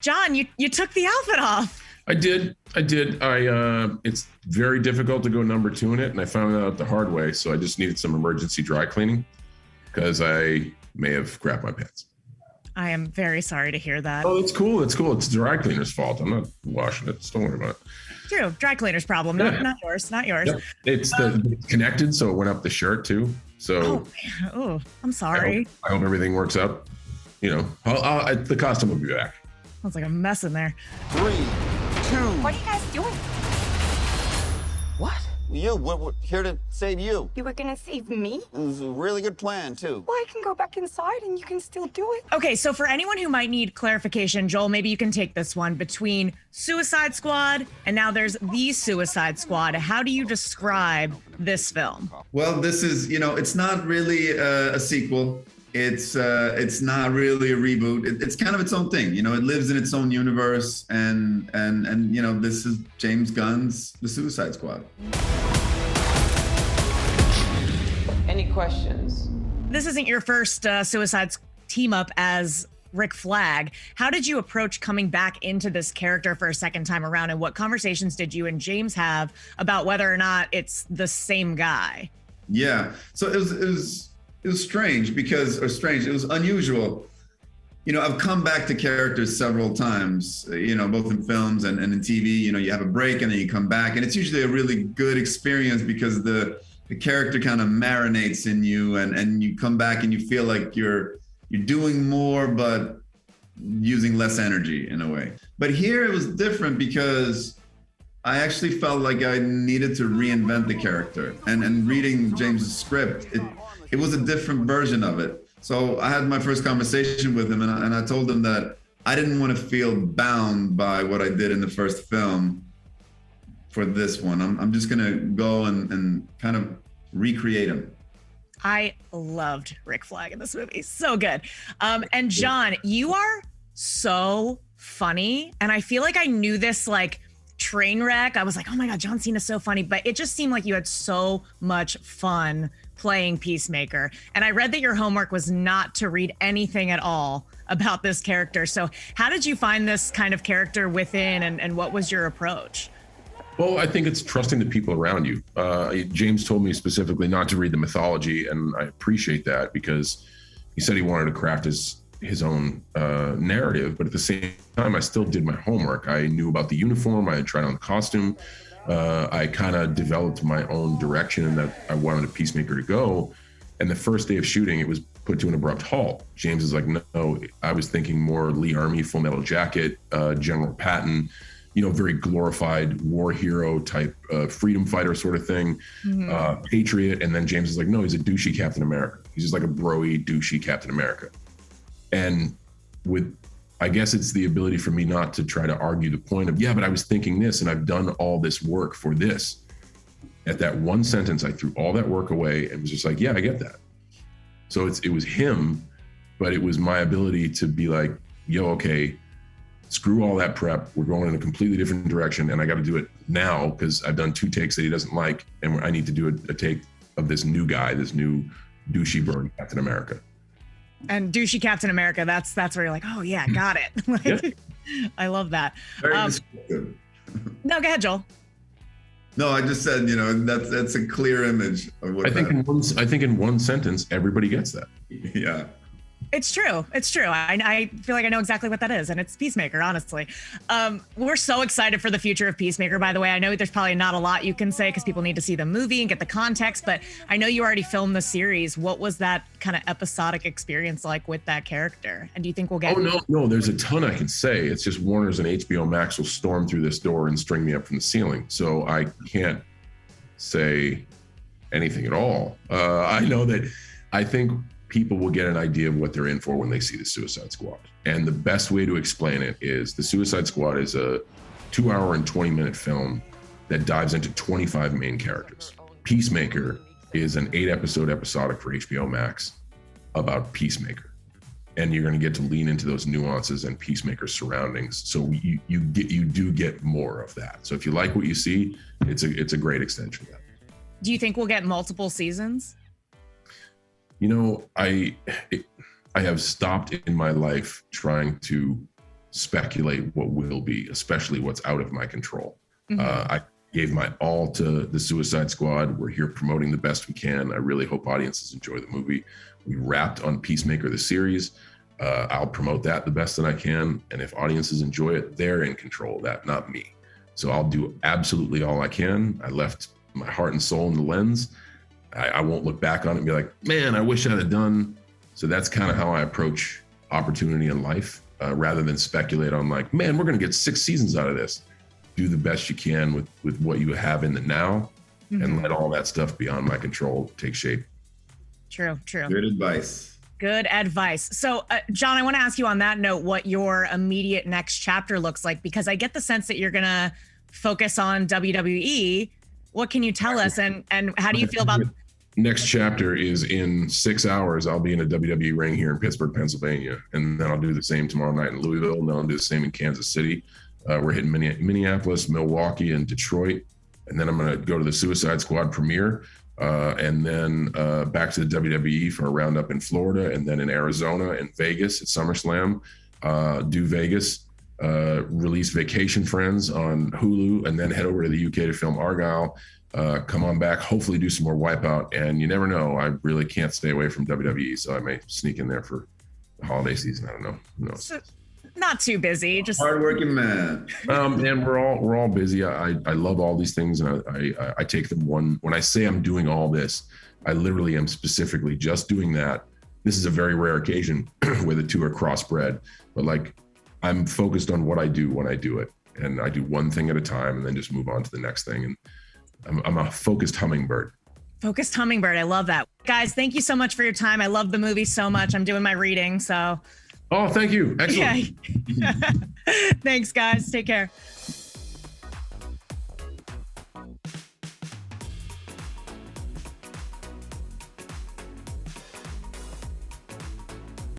John, you took the outfit off. I did. It's very difficult to go number 2 in it, and I found that out the hard way. So I just needed some emergency dry cleaning because I may have crapped my pants. I am very sorry to hear that. Oh, it's cool. It's dry cleaner's fault. I'm not washing it. Don't worry about it. True. Dry cleaner's problem. Not yours. Not yours. Yep. It's connected, so it went up the shirt too. So I'm sorry. I hope everything works out. The costume will be back. Sounds like a mess in there. 3, 2. What are you guys doing? What? We're here to save you. You were gonna save me? It was a really good plan, too. Well, I can go back inside and you can still do it. Okay, so for anyone who might need clarification, Joel, maybe you can take this one. Between Suicide Squad and now there's The Suicide Squad, how do you describe this film? Well, this is, it's not really a sequel. It's not really a reboot. It's kind of its own thing. It lives in its own universe, and this is James Gunn's The Suicide Squad. Any questions? This isn't your first Suicide team up as Rick Flag. How did you approach coming back into this character for a second time around, and what conversations did you and James have about whether or not it's the same guy? Yeah, so it was strange it was unusual. I've come back to characters several times, both in films and in TV. You have a break and then you come back, and it's usually a really good experience because the character kind of marinates in you, and you come back and you feel like you're doing more but using less energy in a way. But here it was different because I actually felt like I needed to reinvent the character, and reading James's script, it was a different version of it. So I had my first conversation with him, and I told him that I didn't want to feel bound by what I did in the first film for this one. I'm just going to go and kind of recreate him. I loved Rick Flag in this movie. So good. And John, you are so funny. And I feel like I knew this train wreck. I was like, oh my God, John Cena's so funny. But it just seemed like you had so much fun playing Peacemaker. And I read that your homework was not to read anything at all about this character. So how did you find this kind of character within, and what was your approach? Well, I think it's trusting the people around you. James told me specifically not to read the mythology, and I appreciate that because he said he wanted to craft his own narrative, but at the same time, I still did my homework. I knew about the uniform. I had tried on the costume. I kind of developed my own direction in that I wanted a Peacemaker to go. And the first day of shooting, it was put to an abrupt halt. James is like, no, I was thinking more Lee Army, Full Metal Jacket, General Patton, very glorified war hero type, freedom fighter sort of thing, patriot. And then James is like, no, he's a douchey Captain America. He's just like a broy, douchey Captain America. And I guess it's the ability for me not to try to argue the point of, but I was thinking this and I've done all this work for this. At that one sentence, I threw all that work away and was just like, I get that. So it was him, but it was my ability to be like, okay, screw all that prep. We're going in a completely different direction, and I got to do it now because I've done 2 takes that he doesn't like, and I need to do a take of this new guy, this new douchey bird Captain America. And douchey Captain America, that's where you're like, oh yeah, got it. I love that. Very descriptive. No, go ahead, Joel. No, I just said, that's a clear image of what I think in one sentence, everybody gets that. Yeah. It's true. I feel like I know exactly what that is, and it's Peacemaker, honestly. We're so excited for the future of Peacemaker, by the way. I know there's probably not a lot you can say because people need to see the movie and get the context, but I know you already filmed the series. What was that kind of episodic experience like with that character? And do you think we'll get... Oh, no, there's a ton I can say. It's just Warner's and HBO Max will storm through this door and string me up from the ceiling. So I can't say anything at all. I know that I think people will get an idea of what they're in for when they see the Suicide Squad. And the best way to explain it is the Suicide Squad is a 2-hour and 20-minute film that dives into 25 main characters. Peacemaker is an 8-episode episodic for HBO Max about Peacemaker. And you're going to get to lean into those nuances and Peacemaker's surroundings. So you do get more of that. So if you like what you see, it's a great extension of that. Do you think we'll get multiple seasons? I have stopped in my life trying to speculate what will be, especially what's out of my control. Mhm. I gave my all to the Suicide Squad. We're here promoting the best we can. I really hope audiences enjoy the movie. We wrapped on Peacemaker, the series. I'll promote that the best that I can. And if audiences enjoy it, they're in control of that, not me. So I'll do absolutely all I can. I left my heart and soul in the lens. I won't look back on it and be like, man, I wish I'd have done. So that's kind of how I approach opportunity in life, rather than speculate on like, man, we're going to get 6 seasons out of this. Do the best you can with what you have in the now, and let all that stuff beyond my control take shape. True. Good advice. Good advice. So, John, I want to ask you on that note what your immediate next chapter looks like, because I get the sense that you're going to focus on WWE. What can you tell us, and how do you feel about? Next chapter is in 6 hours. I'll be in a WWE ring here in Pittsburgh, Pennsylvania, and then I'll do the same tomorrow night in Louisville. And then I'll do the same in Kansas City. We're hitting Minneapolis, Milwaukee, and Detroit, and then I'm going to go to the Suicide Squad premiere, and then back to the WWE for a roundup in Florida, and then in Arizona and Vegas at SummerSlam. Do Vegas, release Vacation Friends on Hulu, and then head over to the UK to film Argyle. Come on back, hopefully do some more Wipeout, and you never know. I really can't stay away from WWE, so I may sneak in there for the holiday season. I don't know. Who knows? So, not too busy, just Hardworking man. And we're all busy. I love all these things, and I take them one. When I say I'm doing all this, I literally am specifically just doing that. This is a very rare occasion where the two are crossbred, but like I'm focused on what I do when I do it, and I do one thing at a time, and then just move on to the next thing. And I'm a focused hummingbird. Focused hummingbird. I love that. Guys, thank you so much for your time. I love the movie so much. I'm doing my reading, so. Oh, thank you. Excellent. Yeah. Thanks, guys. Take care.